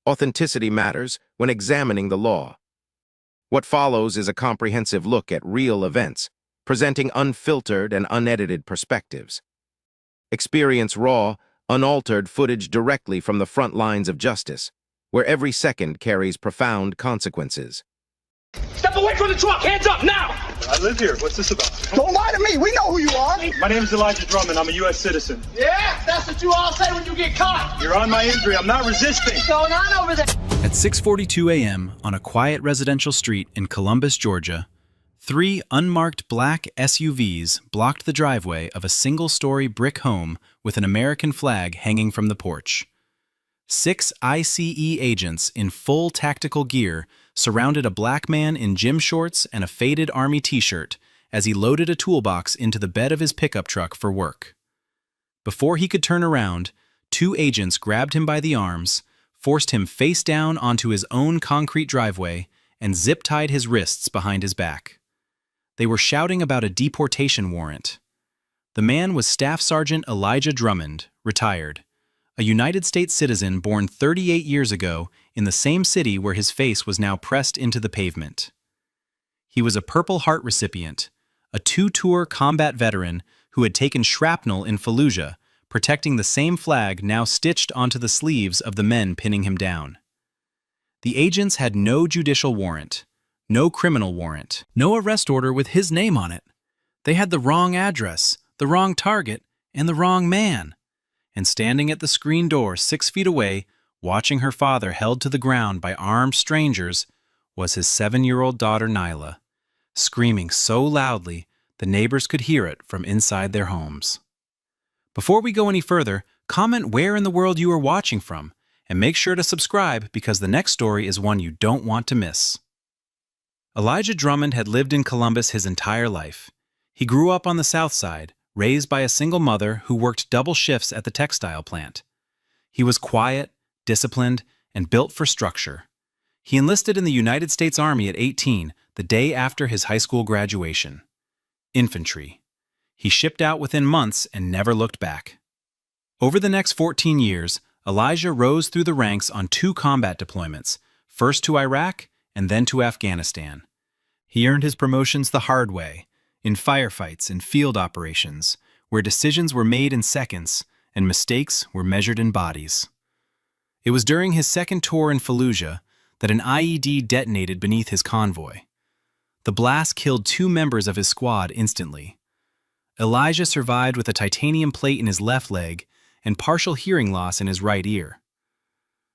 Authenticity matters when examining the law. What follows is a comprehensive look at real events, presenting unfiltered and unedited perspectives. Experience raw, unaltered footage directly from the front lines of justice, where every second carries profound consequences. Step away from the truck! Hands up, now! I live here. What's this about? Don't lie to me. We know who you are. My name is Elijah Drummond. I'm a U.S. citizen. Yeah, that's what you all say when you get caught! You're on my injury. I'm not resisting. What's going on over there? At 6:42 a.m. on a quiet residential street in Columbus, Georgia, 3 unmarked black SUVs blocked the driveway of a single-story brick home with an American flag hanging from the porch. 6 ICE agents in full tactical gear surrounded a black man in gym shorts and a faded Army t-shirt as he loaded a toolbox into the bed of his pickup truck for work. Before he could turn around, 2 agents grabbed him by the arms, forced him face down onto his own concrete driveway, and zip-tied his wrists behind his back. They were shouting about a deportation warrant. The man was Staff Sergeant Elijah Drummond, retired, a United States citizen born 38 years ago in the same city where his face was now pressed into the pavement. He was a Purple Heart recipient, a 2-tour combat veteran who had taken shrapnel in Fallujah, protecting the same flag now stitched onto the sleeves of the men pinning him down. The agents had no judicial warrant, no criminal warrant, no arrest order with his name on it. They had the wrong address, the wrong target, and the wrong man. And standing at the screen door 6 feet away, watching her father held to the ground by armed strangers, was his 7-year-old daughter Nyla, screaming so loudly the neighbors could hear it from inside their homes. Before we go any further, comment where in the world you are watching from, and make sure to subscribe because the next story is one you don't want to miss. Elijah Drummond had lived in Columbus his entire life. He grew up on the South Side, raised by a single mother who worked double shifts at the textile plant. He was quiet, disciplined, and built for structure. He enlisted in the United States Army at 18, the day after his high school graduation. Infantry. He shipped out within months and never looked back. Over the next 14 years, Elijah rose through the ranks on 2 combat deployments, first to Iraq and then to Afghanistan. He earned his promotions the hard way, in firefights and field operations, where decisions were made in seconds and mistakes were measured in bodies. It was during his second tour in Fallujah that an IED detonated beneath his convoy. The blast killed 2 members of his squad instantly. Elijah survived with a titanium plate in his left leg and partial hearing loss in his right ear.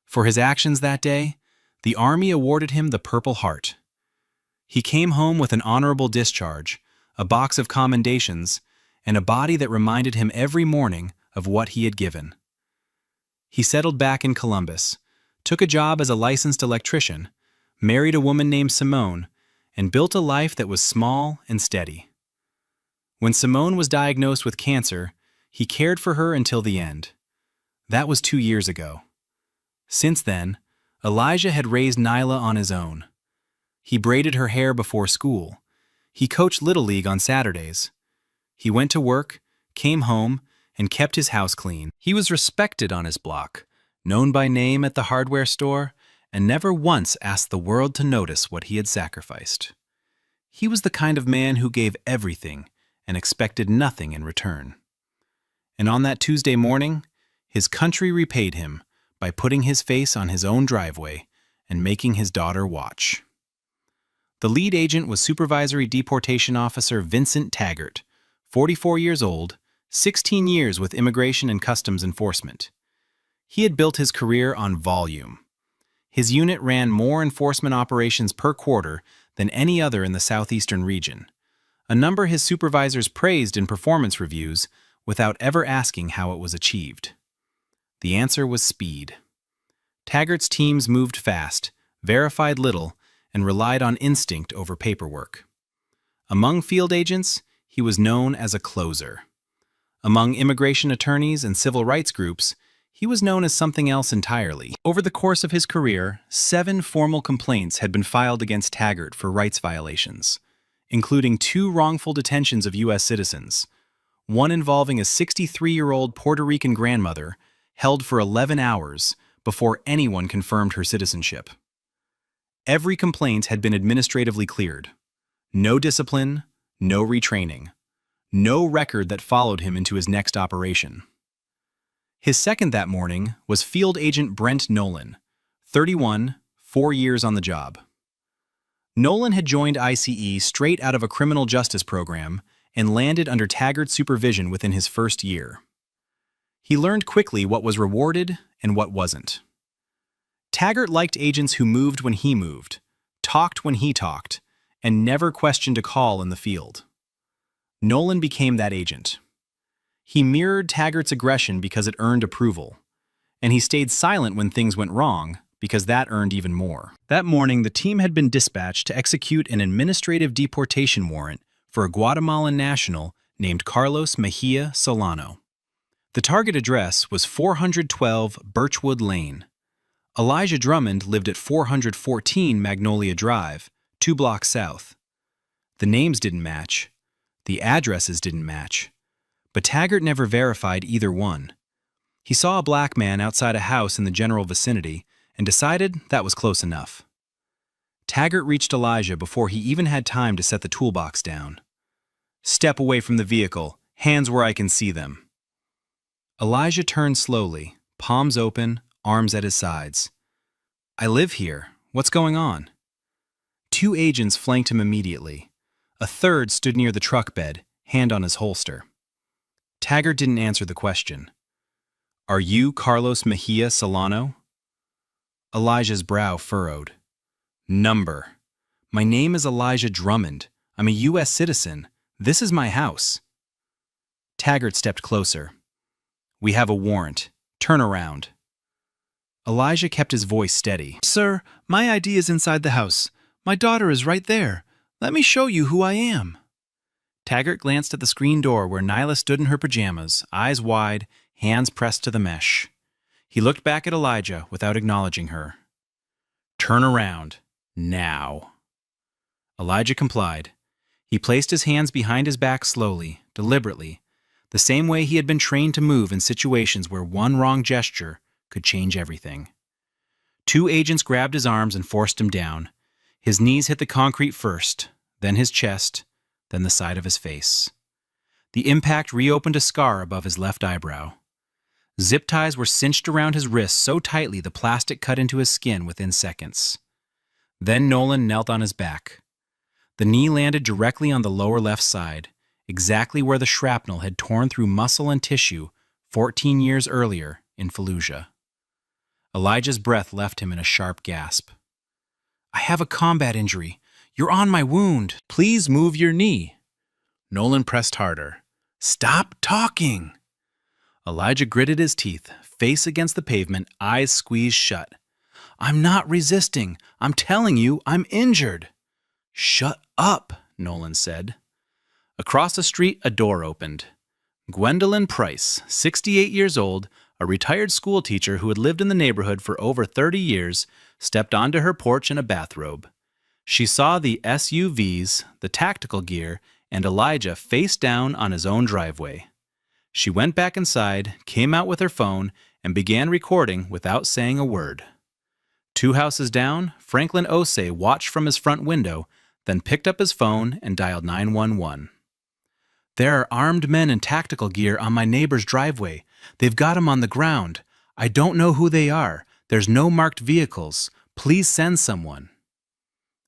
For his actions that day, the Army awarded him the Purple Heart. He came home with an honorable discharge, a box of commendations, and a body that reminded him every morning of what he had given. He settled back in Columbus, took a job as a licensed electrician, married a woman named Simone, and built a life that was small and steady. When Simone was diagnosed with cancer, he cared for her until the end. That was 2 years ago. Since then, Elijah had raised Nyla on his own. He braided her hair before school. He coached Little League on Saturdays. He went to work, came home, and kept his house clean. He was respected on his block, known by name at the hardware store, and never once asked the world to notice what he had sacrificed. He was the kind of man who gave everything and expected nothing in return. And on that Tuesday morning, his country repaid him by putting his face on his own driveway and making his daughter watch. The lead agent was Supervisory Deportation Officer Vincent Taggart, 44 years old, 16 years with Immigration and Customs Enforcement. He had built his career on volume. His unit ran more enforcement operations per quarter than any other in the southeastern region, a number his supervisors praised in performance reviews without ever asking how it was achieved. The answer was speed. Taggart's teams moved fast, verified little, and relied on instinct over paperwork. Among field agents, he was known as a closer. Among immigration attorneys and civil rights groups, he was known as something else entirely. Over the course of his career, 7 formal complaints had been filed against Taggart for rights violations, including 2 wrongful detentions of U.S. citizens, one involving a 63-year-old Puerto Rican grandmother held for 11 hours, before anyone confirmed her citizenship. Every complaint had been administratively cleared. No discipline, no retraining, no record that followed him into his next operation. His second that morning was Field Agent Brent Nolan, 31, 4 years on the job. Nolan had joined ICE straight out of a criminal justice program and landed under Taggart's supervision within his first year. He learned quickly what was rewarded and what wasn't. Taggart liked agents who moved when he moved, talked when he talked, and never questioned a call in the field. Nolan became that agent. He mirrored Taggart's aggression because it earned approval, and he stayed silent when things went wrong because that earned even more. That morning, the team had been dispatched to execute an administrative deportation warrant for a Guatemalan national named Carlos Mejia Solano. The target address was 412 Birchwood Lane. Elijah Drummond lived at 414 Magnolia Drive, 2 blocks south. The names didn't match. The addresses didn't match. But Taggart never verified either one. He saw a black man outside a house in the general vicinity and decided that was close enough. Taggart reached Elijah before he even had time to set the toolbox down. "Step away from the vehicle. Hands where I can see them." Elijah turned slowly, palms open, arms at his sides. "I live here. What's going on?" 2 agents flanked him immediately. A third stood near the truck bed, hand on his holster. Taggart didn't answer the question. "Are you Carlos Mejia Solano?" Elijah's brow furrowed. "Number. My name is Elijah Drummond. I'm a U.S. citizen. This is my house." Taggart stepped closer. "We have a warrant. Turn around." Elijah kept his voice steady. "Sir, my ID is inside the house. My daughter is right there. Let me show you who I am." Taggart glanced at the screen door where Nyla stood in her pajamas, eyes wide, hands pressed to the mesh. He looked back at Elijah without acknowledging her. "Turn around. Now." Elijah complied. He placed his hands behind his back slowly, deliberately, the same way he had been trained to move in situations where one wrong gesture could change everything. 2 agents grabbed his arms and forced him down. His knees hit the concrete first, then his chest, then the side of his face. The impact reopened a scar above his left eyebrow. Zip ties were cinched around his wrists so tightly the plastic cut into his skin within seconds. Then Nolan knelt on his back. The knee landed directly on the lower left side, exactly where the shrapnel had torn through muscle and tissue 14 years earlier in Fallujah. Elijah's breath left him in a sharp gasp. "I have a combat injury. You're on my wound. Please move your knee." Nolan pressed harder. "Stop talking." Elijah gritted his teeth, face against the pavement, eyes squeezed shut. "I'm not resisting. I'm telling you, I'm injured." "Shut up," Nolan said. Across the street, a door opened. Gwendolyn Price, 68 years old, a retired schoolteacher who had lived in the neighborhood for over 30 years, stepped onto her porch in a bathrobe. She saw the SUVs, the tactical gear, and Elijah face down on his own driveway. She went back inside, came out with her phone, and began recording without saying a word. 2 houses down, Franklin Osei watched from his front window, then picked up his phone and dialed 911. "There are armed men in tactical gear on my neighbor's driveway. They've got him on the ground. I don't know who they are. There's no marked vehicles. Please send someone."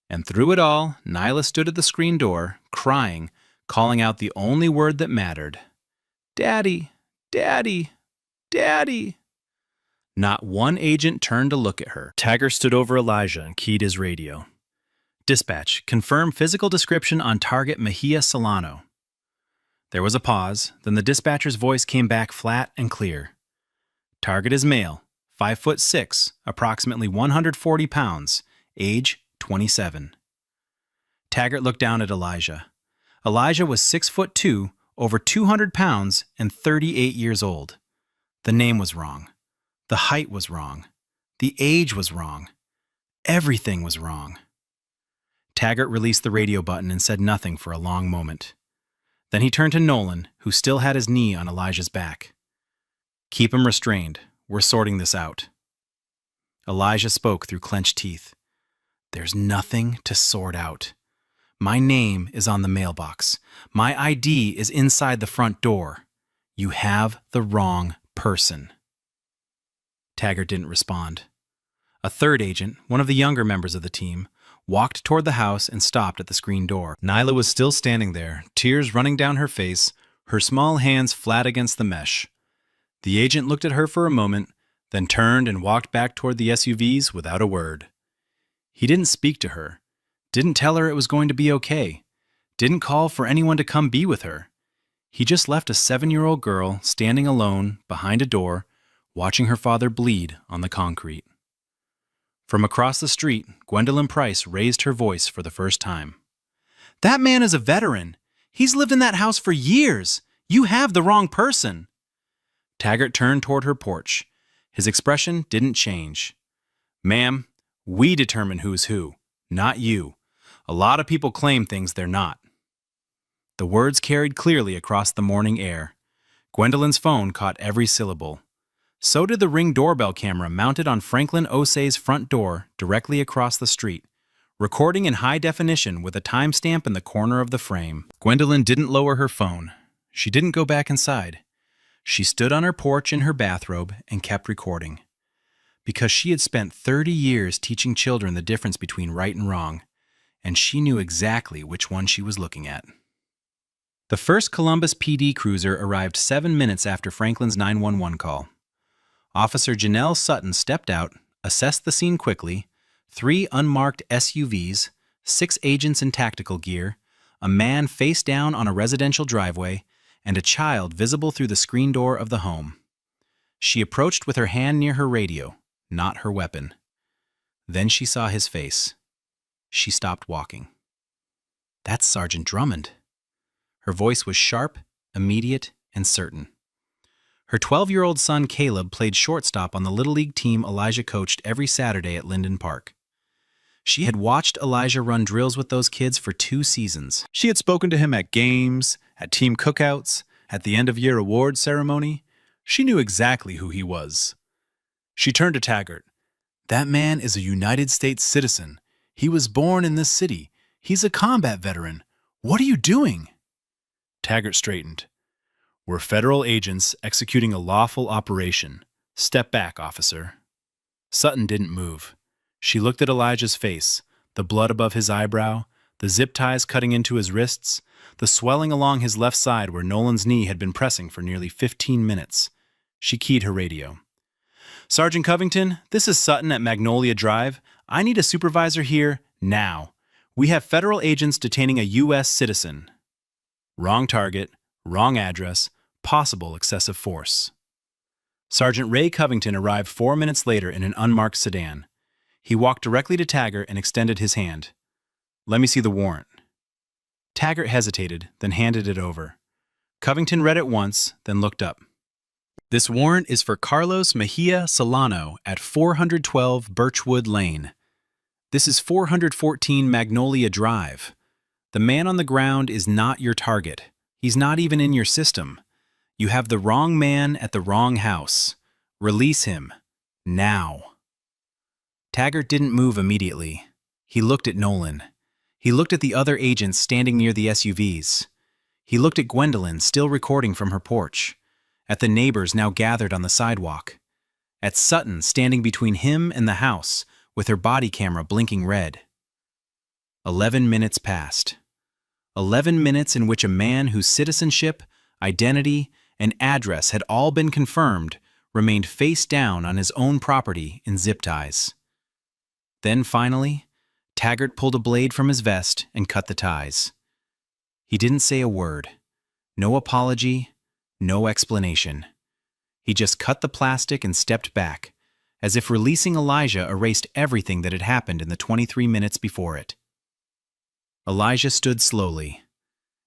And through it all, Nyla stood at the screen door, crying, calling out the only word that mattered. "Daddy, Daddy, Daddy." Not one agent turned to look at her. Taggart stood over Elijah and keyed his radio. "Dispatch, confirm physical description on target Mejia Solano." There was a pause, then the dispatcher's voice came back flat and clear. "Target is male, 5'6", approximately 140 pounds, age 27. Taggart looked down at Elijah. Elijah was 6'2", over 200 pounds, and 38 years old. The name was wrong. The height was wrong. The age was wrong. Everything was wrong. Taggart released the radio button and said nothing for a long moment. Then he turned to Nolan, who still had his knee on Elijah's back. "Keep him restrained. We're sorting this out." Elijah spoke through clenched teeth. "There's nothing to sort out. My name is on the mailbox. My ID is inside the front door. You have the wrong person." Taggart didn't respond. A third agent, one of the younger members of the team, walked toward the house and stopped at the screen door. Nyla was still standing there, tears running down her face, her small hands flat against the mesh. The agent looked at her for a moment, then turned and walked back toward the SUVs without a word. He didn't speak to her, didn't tell her it was going to be okay, didn't call for anyone to come be with her. He just left a 7-year-old girl standing alone behind a door, watching her father bleed on the concrete. From across the street, Gwendolyn Price raised her voice for the first time. "That man is a veteran. He's lived in that house for years. You have the wrong person." Taggart turned toward her porch. His expression didn't change. "Ma'am, we determine who's who, not you. A lot of people claim things they're not." The words carried clearly across the morning air. Gwendolyn's phone caught every syllable. So did the Ring doorbell camera mounted on Franklin Osei's front door directly across the street, recording in high definition with a timestamp in the corner of the frame. Gwendolyn didn't lower her phone. She didn't go back inside. She stood on her porch in her bathrobe and kept recording. Because she had spent 30 years teaching children the difference between right and wrong, and she knew exactly which one she was looking at. The first Columbus PD cruiser arrived 7 minutes after Franklin's 911 call. Officer Janelle Sutton stepped out, assessed the scene quickly: 3 unmarked SUVs, 6 agents in tactical gear, a man face down on a residential driveway, and a child visible through the screen door of the home. She approached with her hand near her radio, not her weapon. Then she saw his face. She stopped walking. "That's Sergeant Drummond." Her voice was sharp, immediate, and certain. Her 12-year-old son Caleb played shortstop on the Little League team Elijah coached every Saturday at Linden Park. She had watched Elijah run drills with those kids for 2 seasons. She had spoken to him at games, at team cookouts, at the end-of-year award ceremony. She knew exactly who he was. She turned to Taggart. "That man is a United States citizen. He was born in this city. He's a combat veteran. What are you doing?" Taggart straightened. "We're federal agents executing a lawful operation. Step back, officer." Sutton didn't move. She looked at Elijah's face, the blood above his eyebrow, the zip ties cutting into his wrists, the swelling along his left side where Nolan's knee had been pressing for nearly 15 minutes. She keyed her radio. "Sergeant Covington, this is Sutton at Magnolia Drive. I need a supervisor here now. We have federal agents detaining a U.S. citizen." Wrong target, wrong address, possible excessive force. Sergeant Ray Covington arrived 4 minutes later in an unmarked sedan. He walked directly to Taggart and extended his hand. "Let me see the warrant." Taggart hesitated, then handed it over. Covington read it once, then looked up. "This warrant is for Carlos Mejia Solano at 412 Birchwood Lane. This is 414 Magnolia Drive. The man on the ground is not your target. He's not even in your system. You have the wrong man at the wrong house. Release him. Now." Taggart didn't move immediately. He looked at Nolan. He looked at the other agents standing near the SUVs. He looked at Gwendolyn, still recording from her porch. At the neighbors now gathered on the sidewalk. At Sutton standing between him and the house, with her body camera blinking red. 11 minutes passed. 11 minutes in which a man whose citizenship, identity, and address had all been confirmed remained face down on his own property in zip ties. Then finally, Taggart pulled a blade from his vest and cut the ties. He didn't say a word. No apology, no explanation. He just cut the plastic and stepped back, as if releasing Elijah erased everything that had happened in the 23 minutes before it. Elijah stood slowly.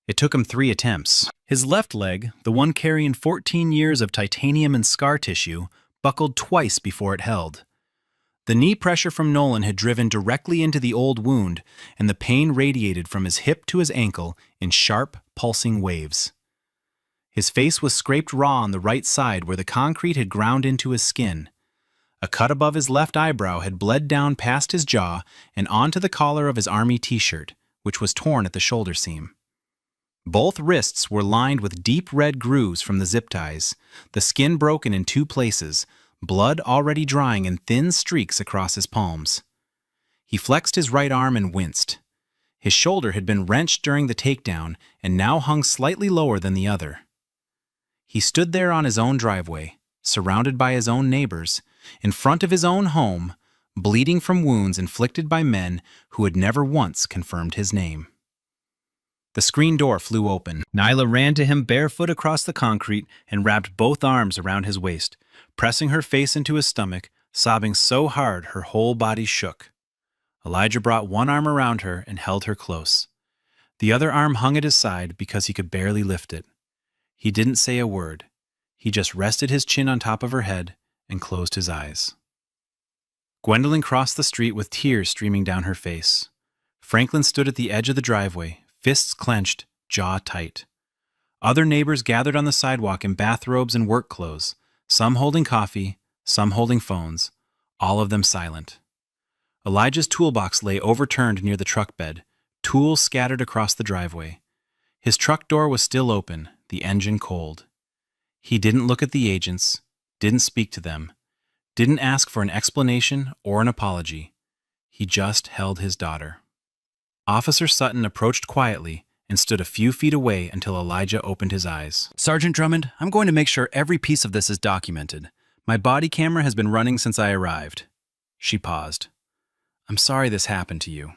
It took him 3 attempts. His left leg, the one carrying 14 years of titanium and scar tissue, buckled twice before it held. The knee pressure from Nolan had driven directly into the old wound, and the pain radiated from his hip to his ankle in sharp, pulsing waves. His face was scraped raw on the right side where the concrete had ground into his skin. A cut above his left eyebrow had bled down past his jaw and onto the collar of his army t-shirt, which was torn at the shoulder seam. Both wrists were lined with deep red grooves from the zip ties, the skin broken in 2 places, blood already drying in thin streaks across his palms. He flexed his right arm and winced. His shoulder had been wrenched during the takedown and now hung slightly lower than the other. He stood there on his own driveway, surrounded by his own neighbors, in front of his own home, bleeding from wounds inflicted by men who had never once confirmed his name. The screen door flew open. Nyla ran to him barefoot across the concrete and wrapped both arms around his waist, pressing her face into his stomach, sobbing so hard her whole body shook. Elijah brought one arm around her and held her close. The other arm hung at his side because he could barely lift it. He didn't say a word. He just rested his chin on top of her head and closed his eyes. Gwendolyn crossed the street with tears streaming down her face. Franklin stood at the edge of the driveway, fists clenched, jaw tight. Other neighbors gathered on the sidewalk in bathrobes and work clothes, some holding coffee, some holding phones, all of them silent. Elijah's toolbox lay overturned near the truck bed, tools scattered across the driveway. His truck door was still open, the engine cold. He didn't look at the agents, didn't speak to them, didn't ask for an explanation or an apology. He just held his daughter. Officer Sutton approached quietly and stood a few feet away until Elijah opened his eyes. Sergeant Drummond, I'm going to make sure every piece of this is documented. My body camera has been running since I arrived. She paused. I'm sorry this happened to you.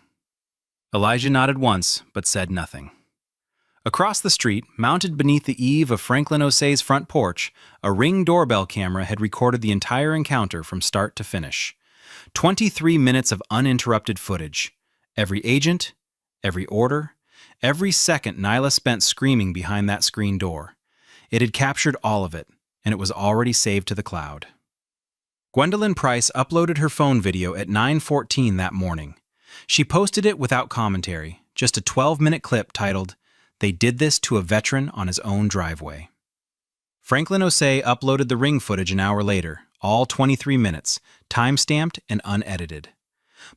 Elijah nodded once, but said nothing. Across the street, mounted beneath the eave of Franklin Osei's front porch, a Ring doorbell camera had recorded the entire encounter from start to finish. 23 minutes of uninterrupted footage. Every agent, every order, every second Nyla spent screaming behind that screen door. It had captured all of it, and it was already saved to the cloud. Gwendolyn Price uploaded her phone video at 9:14 that morning. She posted it without commentary, just a 12-minute clip titled, "They did this to a veteran on his own driveway." Franklin Osei uploaded the Ring footage an hour later, all 23 minutes, time-stamped and unedited.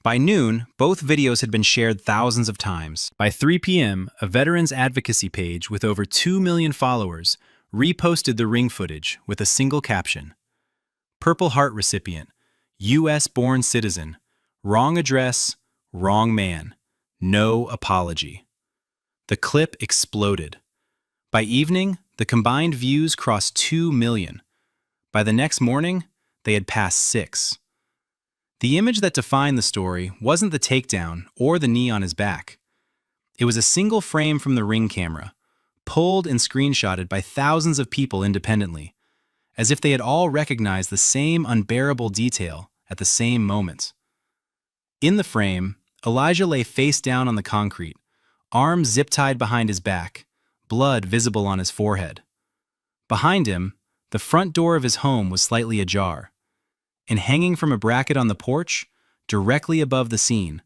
By noon, both videos had been shared thousands of times. By 3 p.m., a veterans advocacy page with over 2 million followers reposted the Ring footage with a single caption. Purple Heart recipient, U.S.-born citizen, wrong address, wrong man, no apology. The clip exploded. By evening, the combined views crossed 2 million. By the next morning, they had passed 6. The image that defined the story wasn't the takedown or the knee on his back. It was a single frame from the Ring camera, pulled and screenshotted by thousands of people independently, as if they had all recognized the same unbearable detail at the same moment. In the frame, Elijah lay face down on the concrete, arms zip-tied behind his back, blood visible on his forehead. Behind him, the front door of his home was slightly ajar, and hanging from a bracket on the porch, directly above the scene,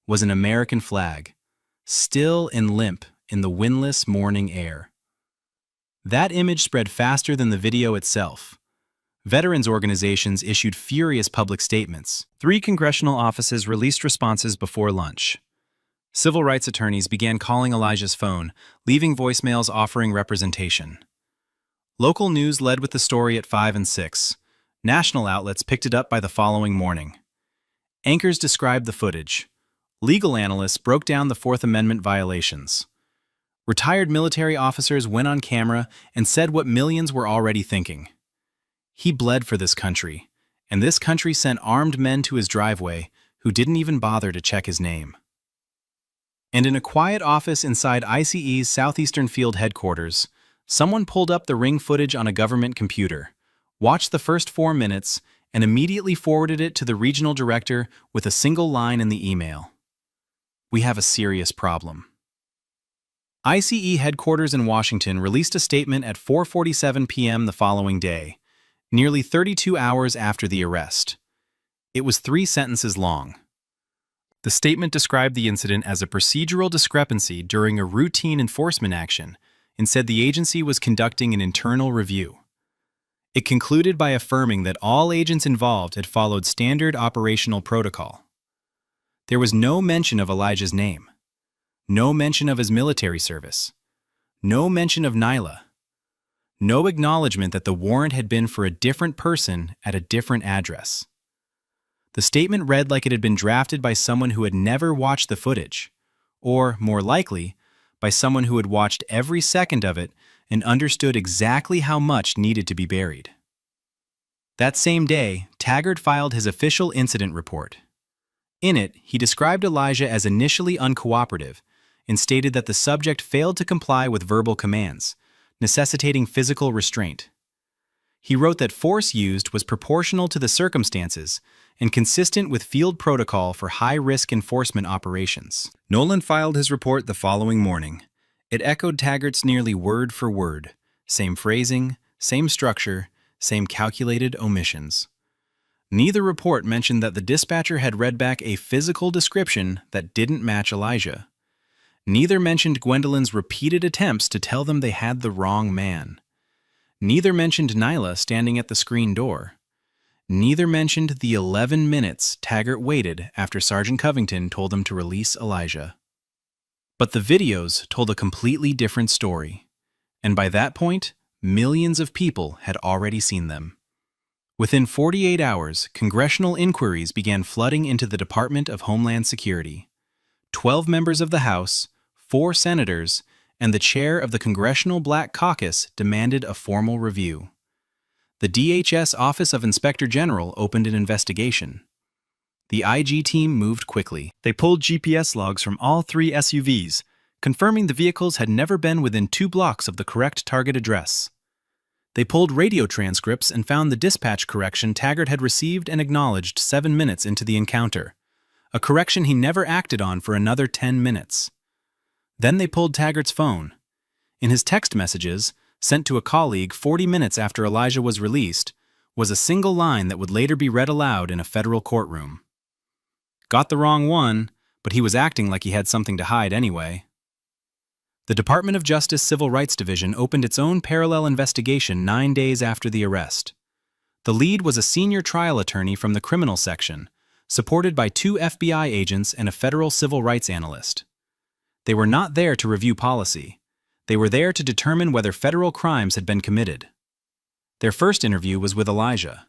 was an American flag, still and limp in the windless morning air. That image spread faster than the video itself. Veterans organizations issued furious public statements. 3 congressional offices released responses before lunch. Civil rights attorneys began calling Elijah's phone, leaving voicemails offering representation. Local news led with the story at 5 and 6. National outlets picked it up by the following morning. Anchors described the footage. Legal analysts broke down the Fourth Amendment violations. Retired military officers went on camera and said what millions were already thinking. He bled for this country, and this country sent armed men to his driveway who didn't even bother to check his name. And in a quiet office inside ICE's Southeastern Field headquarters, someone pulled up the Ring footage on a government computer, watched the first 4 minutes, and immediately forwarded it to the regional director with a single line in the email. "We have a serious problem." ICE headquarters in Washington released a statement at 4:47 p.m. the following day, nearly 32 hours after the arrest. It was 3 sentences long. The statement described the incident as a procedural discrepancy during a routine enforcement action and said the agency was conducting an internal review. It concluded by affirming that all agents involved had followed standard operational protocol. There was no mention of Elijah's name, no mention of his military service, no mention of Nyla, no acknowledgement that the warrant had been for a different person at a different address. The statement read like it had been drafted by someone who had never watched the footage, or, more likely, by someone who had watched every second of it and understood exactly how much needed to be buried. That same day, Taggart filed his official incident report. In it, he described Elijah as initially uncooperative and stated that the subject failed to comply with verbal commands, necessitating physical restraint. He wrote that force used was proportional to the circumstances and consistent with field protocol for high-risk enforcement operations. Nolan filed his report the following morning. It echoed Taggart's nearly word for word, same phrasing, same structure, same calculated omissions. Neither report mentioned that the dispatcher had read back a physical description that didn't match Elijah. Neither mentioned Gwendolyn's repeated attempts to tell them they had the wrong man. Neither mentioned Nyla standing at the screen door. Neither mentioned the 11 minutes Taggart waited after Sergeant Covington told him to release Elijah. But the videos told a completely different story, and by that point, millions of people had already seen them. Within 48 hours, congressional inquiries began flooding into the Department of Homeland Security. 12 members of the House, 4 senators, and the chair of the Congressional Black Caucus demanded a formal review. The DHS Office of Inspector General opened an investigation. The IG team moved quickly. They pulled GPS logs from all 3 SUVs, confirming the vehicles had never been within 2 blocks of the correct target address. They pulled radio transcripts and found the dispatch correction Taggart had received and acknowledged 7 minutes into the encounter, a correction he never acted on for another 10 minutes. Then they pulled Taggart's phone. In his text messages, sent to a colleague 40 minutes after Elijah was released, was a single line that would later be read aloud in a federal courtroom. Got the wrong one, but he was acting like he had something to hide anyway. The Department of Justice Civil Rights Division opened its own parallel investigation 9 days after the arrest. The lead was a senior trial attorney from the criminal section, supported by 2 FBI agents and a federal civil rights analyst. They were not there to review policy. They were there to determine whether federal crimes had been committed. Their first interview was with Elijah.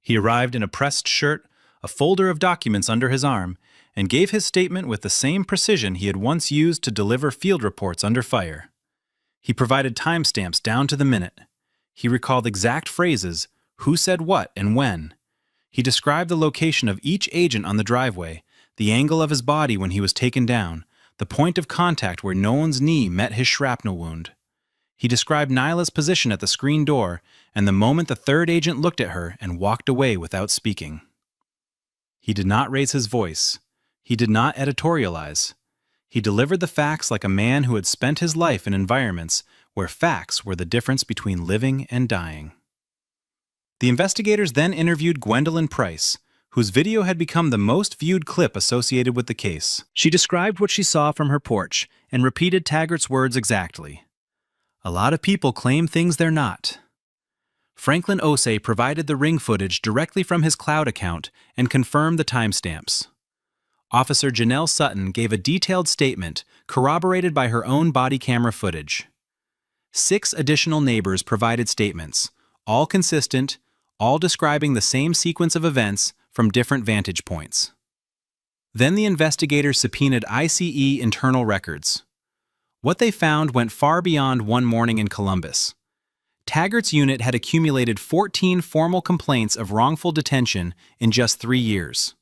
He arrived in a pressed shirt, a folder of documents under his arm, and gave his statement with the same precision he had once used to deliver field reports under fire. He provided timestamps down to the minute. He recalled exact phrases, who said what and when. He described the location of each agent on the driveway, the angle of his body when he was taken down, the point of contact where Nolan's knee met his shrapnel wound. He described Nyla's position at the screen door and the moment the third agent looked at her and walked away without speaking. He did not raise his voice. He did not editorialize. He delivered the facts like a man who had spent his life in environments where facts were the difference between living and dying. The investigators then interviewed Gwendolyn Price, whose video had become the most viewed clip associated with the case. She described what she saw from her porch and repeated Taggart's words exactly. A lot of people claim things they're not. Franklin Osei provided the ring footage directly from his cloud account and confirmed the timestamps. Officer Janelle Sutton gave a detailed statement corroborated by her own body camera footage. 6 additional neighbors provided statements, all consistent, all describing the same sequence of events from different vantage points. Then the investigators subpoenaed ICE internal records. What they found went far beyond one morning in Columbus. Taggart's unit had accumulated 14 formal complaints of wrongful detention in just 3 years.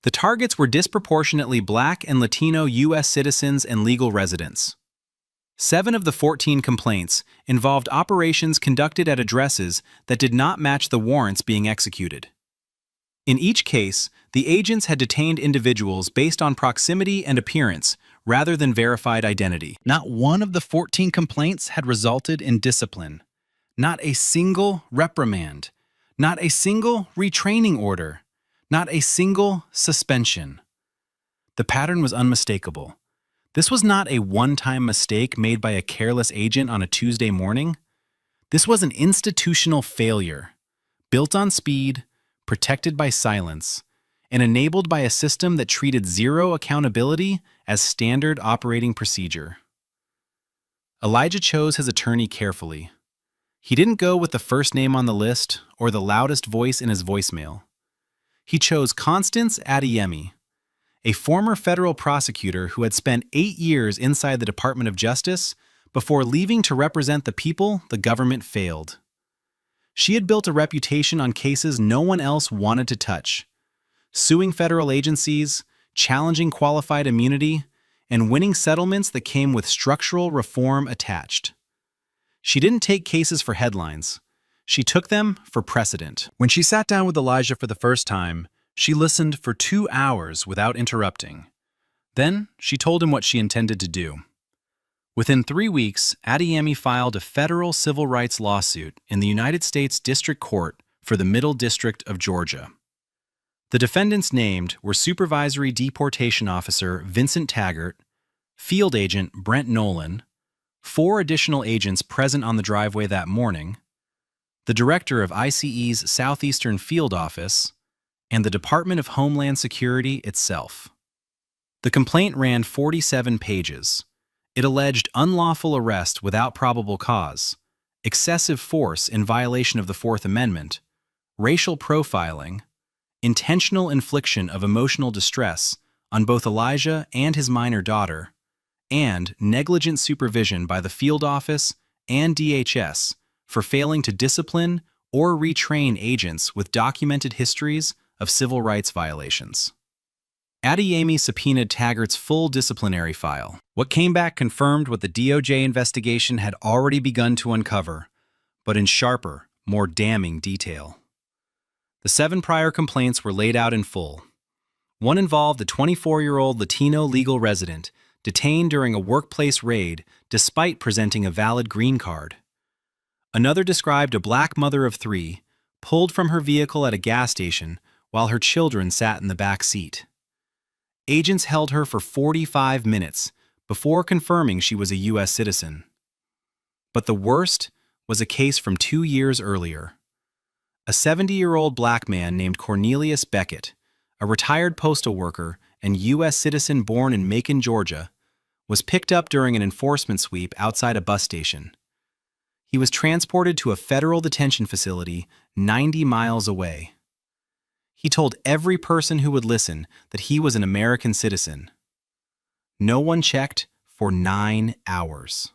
The targets were disproportionately Black and Latino U.S. citizens and legal residents. 7 of the 14 complaints involved operations conducted at addresses that did not match the warrants being executed. In each case, the agents had detained individuals based on proximity and appearance rather than verified identity. Not one of the 14 complaints had resulted in discipline. Not a single reprimand. Not a single retraining order. Not a single suspension. The pattern was unmistakable. This was not a one-time mistake made by a careless agent on a Tuesday morning. This was an institutional failure, built on speed, protected by silence, and enabled by a system that treated zero accountability as standard operating procedure. Elijah chose his attorney carefully. He didn't go with the first name on the list or the loudest voice in his voicemail. He chose Constance Adeyemi, a former federal prosecutor who had spent 8 years inside the Department of Justice before leaving to represent the people the government failed. She had built a reputation on cases no one else wanted to touch, suing federal agencies, challenging qualified immunity, and winning settlements that came with structural reform attached. She didn't take cases for headlines. She took them for precedent. When she sat down with Elijah for the first time, she listened for 2 hours without interrupting. Then she told him what she intended to do. Within 3 weeks, Adeyemi filed a federal civil rights lawsuit in the United States District Court for the Middle District of Georgia. The defendants named were Supervisory Deportation Officer Vincent Taggart, Field Agent Brent Nolan, 4 additional agents present on the driveway that morning, the Director of ICE's Southeastern Field Office, and the Department of Homeland Security itself. The complaint ran 47 pages. It alleged unlawful arrest without probable cause, excessive force in violation of the Fourth Amendment, racial profiling, intentional infliction of emotional distress on both Elijah and his minor daughter, and negligent supervision by the field office and DHS for failing to discipline or retrain agents with documented histories of civil rights violations. Adeyemi subpoenaed Taggart's full disciplinary file. What came back confirmed what the DOJ investigation had already begun to uncover, but in sharper, more damning detail. The 7 prior complaints were laid out in full. One involved a 24-year-old Latino legal resident detained during a workplace raid despite presenting a valid green card. Another described a black mother of 3 pulled from her vehicle at a gas station while her children sat in the back seat. Agents held her for 45 minutes before confirming she was a U.S. citizen. But the worst was a case from 2 years earlier. A 70-year-old black man named Cornelius Beckett, a retired postal worker and U.S. citizen born in Macon, Georgia, was picked up during an enforcement sweep outside a bus station. He was transported to a federal detention facility 90 miles away. He told every person who would listen that he was an American citizen. No one checked for 9 hours.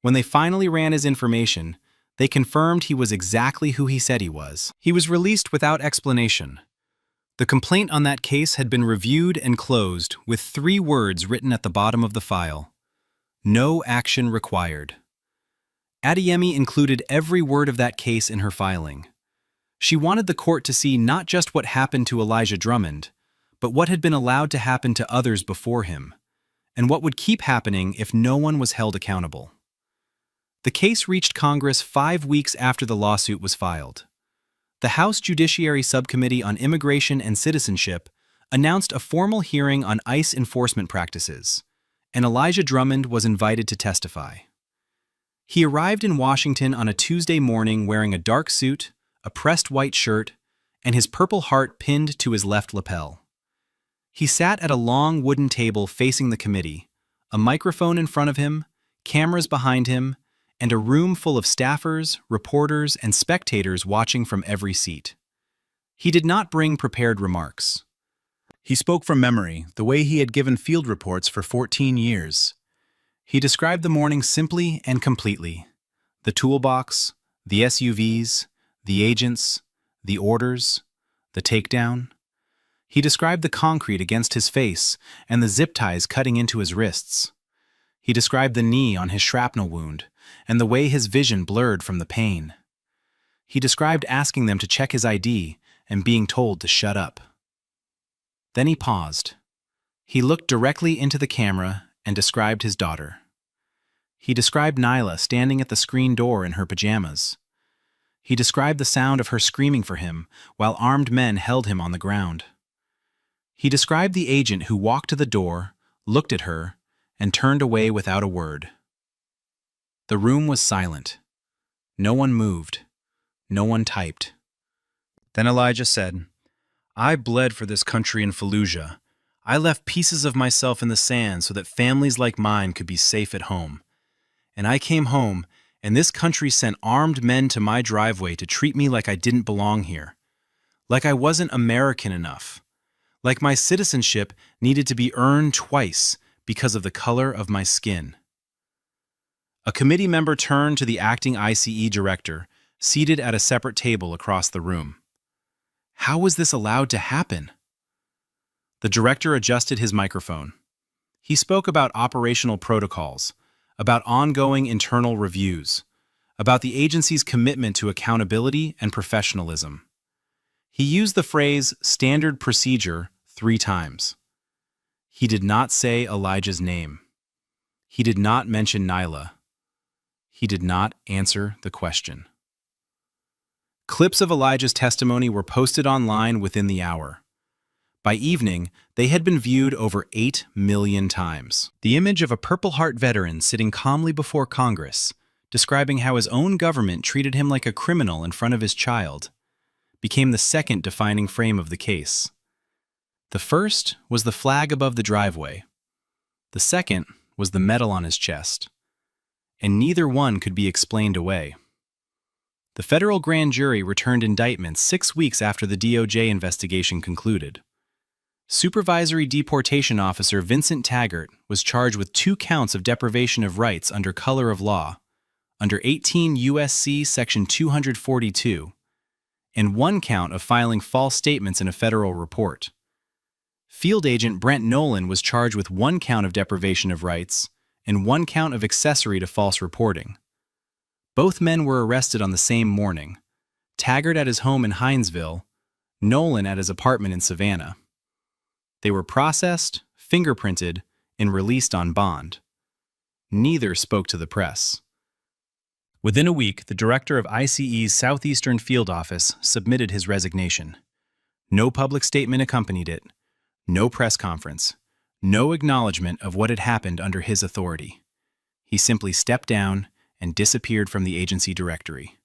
When they finally ran his information, they confirmed he was exactly who he said he was. He was released without explanation. The complaint on that case had been reviewed and closed with 3 words written at the bottom of the file: no action required. Adeyemi included every word of that case in her filing. She wanted the court to see not just what happened to Elijah Drummond, but what had been allowed to happen to others before him, and what would keep happening if no one was held accountable. The case reached Congress 5 weeks after the lawsuit was filed. The House Judiciary Subcommittee on Immigration and Citizenship announced a formal hearing on ICE enforcement practices, and Elijah Drummond was invited to testify. He arrived in Washington on a Tuesday morning wearing a dark suit, a pressed white shirt, and his Purple Heart pinned to his left lapel. He sat at a long wooden table facing the committee, a microphone in front of him, cameras behind him, and a room full of staffers, reporters, and spectators watching from every seat. He did not bring prepared remarks. He spoke from memory, the way he had given field reports for 14 years. He described the morning simply and completely: the toolbox, the SUVs, the agents, the orders, the takedown. He described the concrete against his face and the zip ties cutting into his wrists. He described the knee on his shrapnel wound and the way his vision blurred from the pain. He described asking them to check his ID and being told to shut up. Then he paused. He looked directly into the camera and described his daughter. He described Nyla standing at the screen door in her pajamas. He described the sound of her screaming for him while armed men held him on the ground. He described the agent who walked to the door, looked at her, and turned away without a word. The room was silent. No one moved. No one typed. Then Elijah said, "I bled for this country in Fallujah. I left pieces of myself in the sand so that families like mine could be safe at home. And I came home, and this country sent armed men to my driveway to treat me like I didn't belong here. Like I wasn't American enough. Like my citizenship needed to be earned twice because of the color of my skin." A committee member turned to the acting ICE director, seated at a separate table across the room. How was this allowed to happen? The director adjusted his microphone. He spoke about operational protocols, about ongoing internal reviews, about the agency's commitment to accountability and professionalism. He used the phrase "standard procedure" 3 times. He did not say Elijah's name. He did not mention Nyla. He did not answer the question. Clips of Elijah's testimony were posted online within the hour. By evening, they had been viewed over 8 million times. The image of a Purple Heart veteran sitting calmly before Congress, describing how his own government treated him like a criminal in front of his child, became the second defining frame of the case. The first was the flag above the driveway. The second was the medal on his chest. And neither one could be explained away. The federal grand jury returned indictments 6 weeks after the DOJ investigation concluded. Supervisory Deportation Officer Vincent Taggart was charged with 2 counts of deprivation of rights under color of law, under 18 U.S.C. Section 242, and 1 count of filing false statements in a federal report. Field Agent Brent Nolan was charged with 1 count of deprivation of rights and 1 count of accessory to false reporting. Both men were arrested on the same morning, Taggart at his home in Hinesville, Nolan at his apartment in Savannah. They were processed, fingerprinted, and released on bond. Neither spoke to the press. Within a week, the director of ICE's Southeastern Field Office submitted his resignation. No public statement accompanied it, no press conference, no acknowledgement of what had happened under his authority. He simply stepped down and disappeared from the agency directory,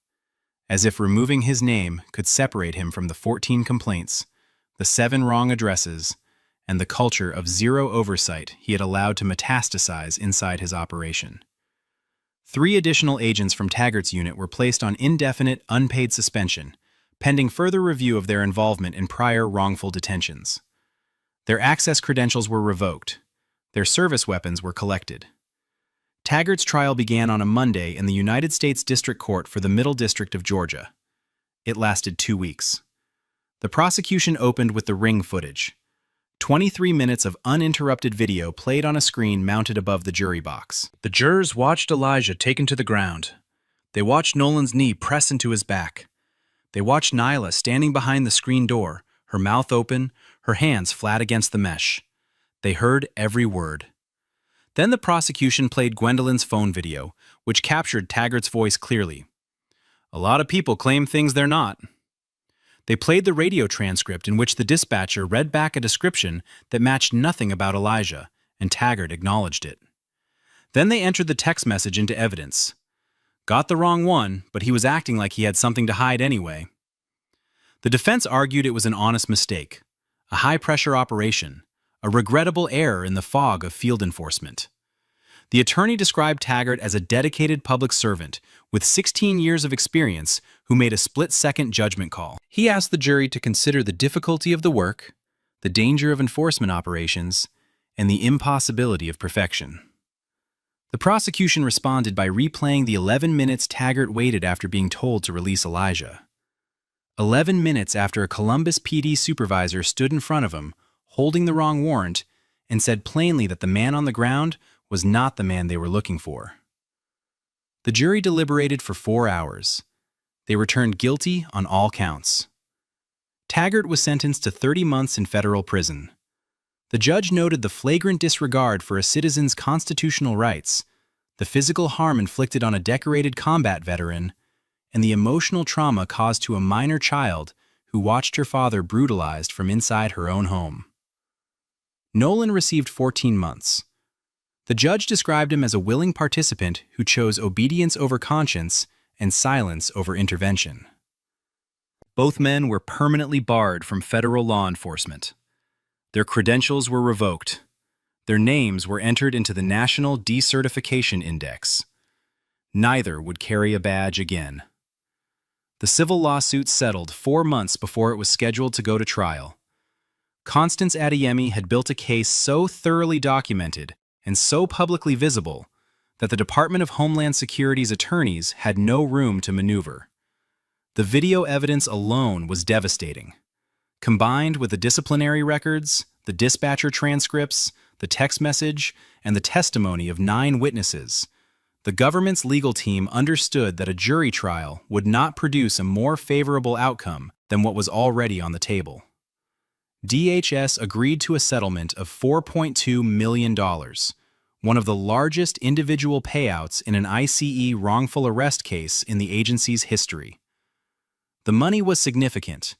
as if removing his name could separate him from the 14 complaints, the 7 wrong addresses, and the culture of zero oversight he had allowed to metastasize inside his operation. 3 additional agents from Taggart's unit were placed on indefinite, unpaid suspension, pending further review of their involvement in prior wrongful detentions. Their access credentials were revoked. Their service weapons were collected. Taggart's trial began on a Monday in the United States District Court for the Middle District of Georgia. It lasted 2 weeks. The prosecution opened with the ring footage. 23 minutes of uninterrupted video played on a screen mounted above the jury box. The jurors watched Elijah taken to the ground. They watched Nolan's knee press into his back. They watched Nyla standing behind the screen door, her mouth open, her hands flat against the mesh. They heard every word. Then the prosecution played Gwendolyn's phone video, which captured Taggart's voice clearly. A lot of people claim things they're not. They played the radio transcript in which the dispatcher read back a description that matched nothing about Elijah, and Taggart acknowledged it. Then they entered the text message into evidence. Got the wrong one, but he was acting like he had something to hide anyway. The defense argued it was an honest mistake, a high-pressure operation, a regrettable error in the fog of field enforcement. The attorney described Taggart as a dedicated public servant with 16 years of experience who made a split-second judgment call. He asked the jury to consider the difficulty of the work, the danger of enforcement operations, and the impossibility of perfection. The prosecution responded by replaying the 11 minutes Taggart waited after being told to release Elijah. 11 minutes after a Columbus PD supervisor stood in front of him, holding the wrong warrant, and said plainly that the man on the ground was not the man they were looking for. The jury deliberated for 4 hours. They returned guilty on all counts. Taggart was sentenced to 30 months in federal prison. The judge noted the flagrant disregard for a citizen's constitutional rights, the physical harm inflicted on a decorated combat veteran, and the emotional trauma caused to a minor child who watched her father brutalized from inside her own home. Nolan received 14 months. The judge described him as a willing participant who chose obedience over conscience and silence over intervention. Both men were permanently barred from federal law enforcement. Their credentials were revoked. Their names were entered into the National Decertification Index. Neither would carry a badge again. The civil lawsuit settled 4 months before it was scheduled to go to trial. Constance Adeyemi had built a case so thoroughly documented and so publicly visible that the Department of Homeland Security's attorneys had no room to maneuver. The video evidence alone was devastating. Combined with the disciplinary records, the dispatcher transcripts, the text message, and the testimony of 9 witnesses, the government's legal team understood that a jury trial would not produce a more favorable outcome than what was already on the table. DHS agreed to a settlement of $4.2 million, one of the largest individual payouts in an ICE wrongful arrest case in the agency's history. The money was significant,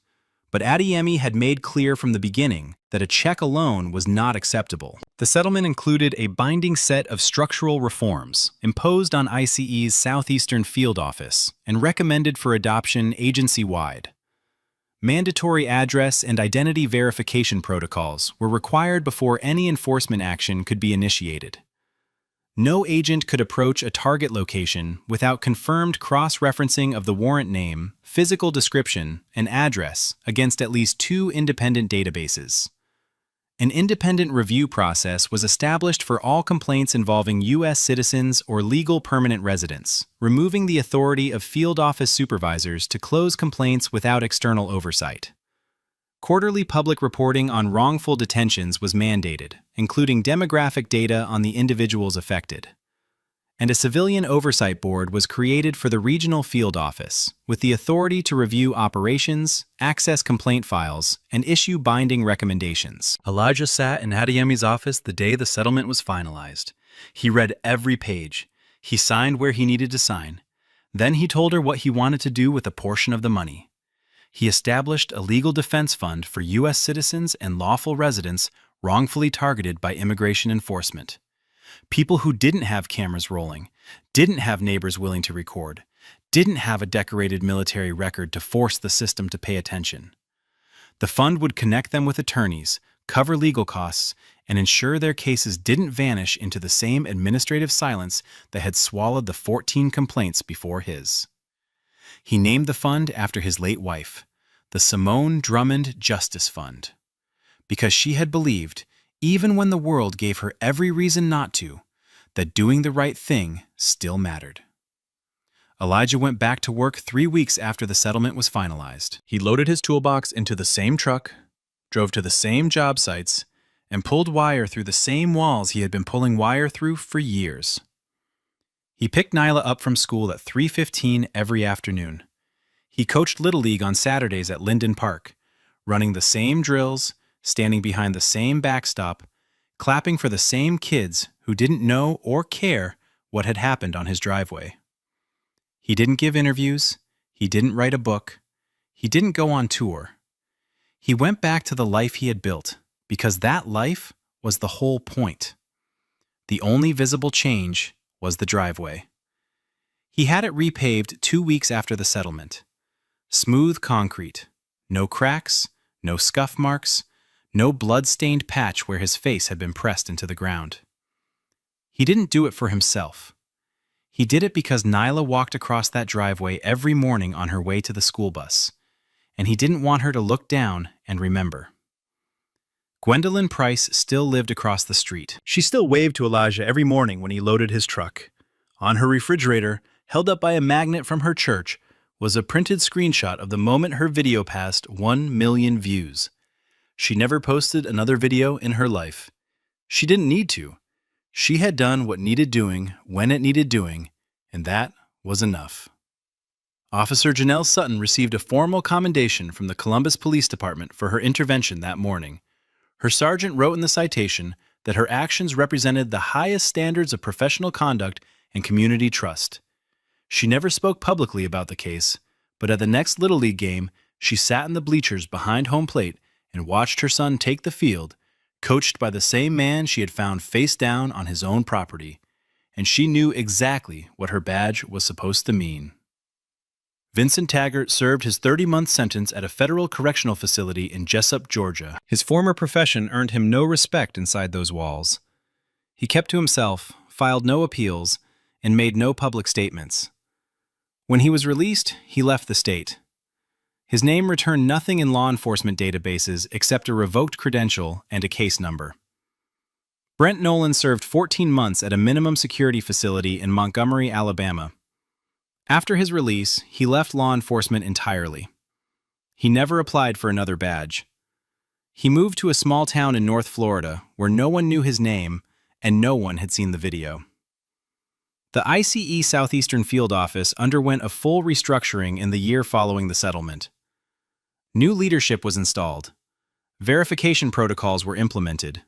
but Adeyemi had made clear from the beginning that a check alone was not acceptable. The settlement included a binding set of structural reforms imposed on ICE's Southeastern Field Office and recommended for adoption agency-wide. Mandatory address and identity verification protocols were required before any enforcement action could be initiated. No agent could approach a target location without confirmed cross-referencing of the warrant name, physical description, and address against at least 2 independent databases. An independent review process was established for all complaints involving U.S. citizens or legal permanent residents, removing the authority of field office supervisors to close complaints without external oversight. Quarterly public reporting on wrongful detentions was mandated, including demographic data on the individuals affected. And a civilian oversight board was created for the regional field office, with the authority to review operations, access complaint files, and issue binding recommendations. Elijah sat in Adeyemi's office the day the settlement was finalized. He read every page. He signed where he needed to sign. Then he told her what he wanted to do with a portion of the money. He established a legal defense fund for U.S. citizens and lawful residents wrongfully targeted by immigration enforcement. People who didn't have cameras rolling, didn't have neighbors willing to record, didn't have a decorated military record to force the system to pay attention. The fund would connect them with attorneys, cover legal costs, and ensure their cases didn't vanish into the same administrative silence that had swallowed the 14 complaints before his. He named the fund after his late wife, the Simone Drummond Justice Fund, because she had believed, even when the world gave her every reason not to, that doing the right thing still mattered. Elijah went back to work 3 weeks after the settlement was finalized. He loaded his toolbox into the same truck, drove to the same job sites, and pulled wire through the same walls he had been pulling wire through for years. He picked Nyla up from school at 3:15 every afternoon. He coached Little League on Saturdays at Linden Park, running the same drills, standing behind the same backstop, clapping for the same kids who didn't know or care what had happened on his driveway. He didn't give interviews. He didn't write a book. He didn't go on tour. He went back to the life he had built because that life was the whole point. The only visible change was the driveway. He had it repaved 2 weeks after the settlement. Smooth concrete, no cracks, no scuff marks, no blood-stained patch where his face had been pressed into the ground. He didn't do it for himself. He did it because Nyla walked across that driveway every morning on her way to the school bus, and he didn't want her to look down and remember. Gwendolyn Price still lived across the street. She still waved to Elijah every morning when he loaded his truck. On her refrigerator, held up by a magnet from her church, was a printed screenshot of the moment her video passed 1 million views. She never posted another video in her life. She didn't need to. She had done what needed doing when it needed doing, and that was enough. Officer Janelle Sutton received a formal commendation from the Columbus Police Department for her intervention that morning. Her sergeant wrote in the citation that her actions represented the highest standards of professional conduct and community trust. She never spoke publicly about the case, but at the next Little League game, she sat in the bleachers behind home plate and watched her son take the field, coached by the same man she had found face down on his own property, and she knew exactly what her badge was supposed to mean. Vincent Taggart served his 30-month sentence at a federal correctional facility in Jessup, Georgia. His former profession earned him no respect inside those walls. He kept to himself, filed no appeals, and made no public statements. When he was released, he left the state. His name returned nothing in law enforcement databases except a revoked credential and a case number. Brent Nolan served 14 months at a minimum security facility in Montgomery, Alabama. After his release, he left law enforcement entirely. He never applied for another badge. He moved to a small town in North Florida where no one knew his name and no one had seen the video. The ICE Southeastern Field Office underwent a full restructuring in the year following the settlement. New leadership was installed. Verification protocols were implemented.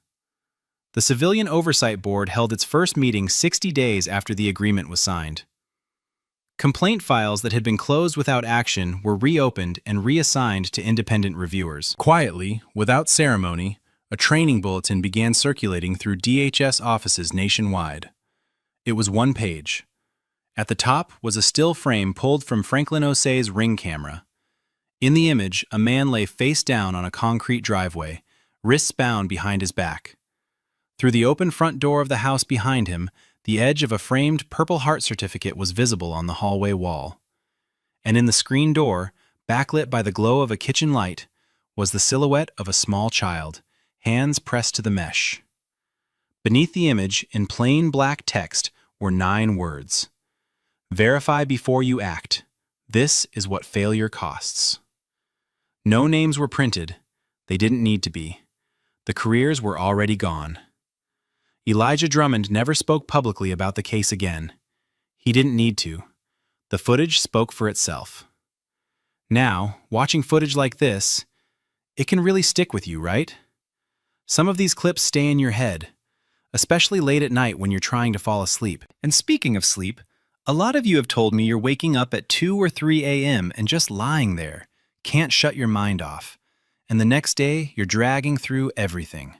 The Civilian Oversight Board held its first meeting 60 days after the agreement was signed. Complaint files that had been closed without action were reopened and reassigned to independent reviewers. Quietly, without ceremony, a training bulletin began circulating through DHS offices nationwide. It was one page. At the top was a still frame pulled from Franklin Osei's Ring camera. In the image, a man lay face down on a concrete driveway, wrists bound behind his back. Through the open front door of the house behind him, the edge of a framed Purple Heart certificate was visible on the hallway wall. And in the screen door, backlit by the glow of a kitchen light, was the silhouette of a small child, hands pressed to the mesh. Beneath the image, in plain black text, were 9 words. Verify before you act. This is what failure costs. No names were printed. They didn't need to be. The careers were already gone. Elijah Drummond never spoke publicly about the case again. He didn't need to. The footage spoke for itself. Now, watching footage like this, it can really stick with you, right? Some of these clips stay in your head, especially late at night when you're trying to fall asleep. And speaking of sleep, a lot of you have told me you're waking up at 2 or 3 a.m. and just lying there, can't shut your mind off, and the next day you're dragging through everything.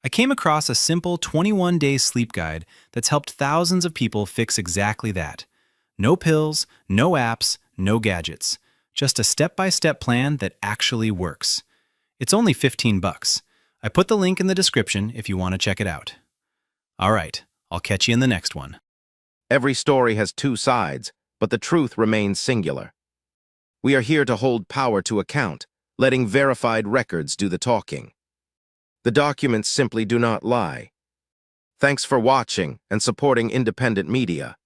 I came across a simple 21-day sleep guide that's helped thousands of people fix exactly that. No pills, no apps, no gadgets. Just a step-by-step plan that actually works. It's only $15. I put the link in the description if you want to check it out. All right, I'll catch you in the next one. Every story has 2 sides, but the truth remains singular. We are here to hold power to account, letting verified records do the talking. The documents simply do not lie. Thanks for watching and supporting independent media.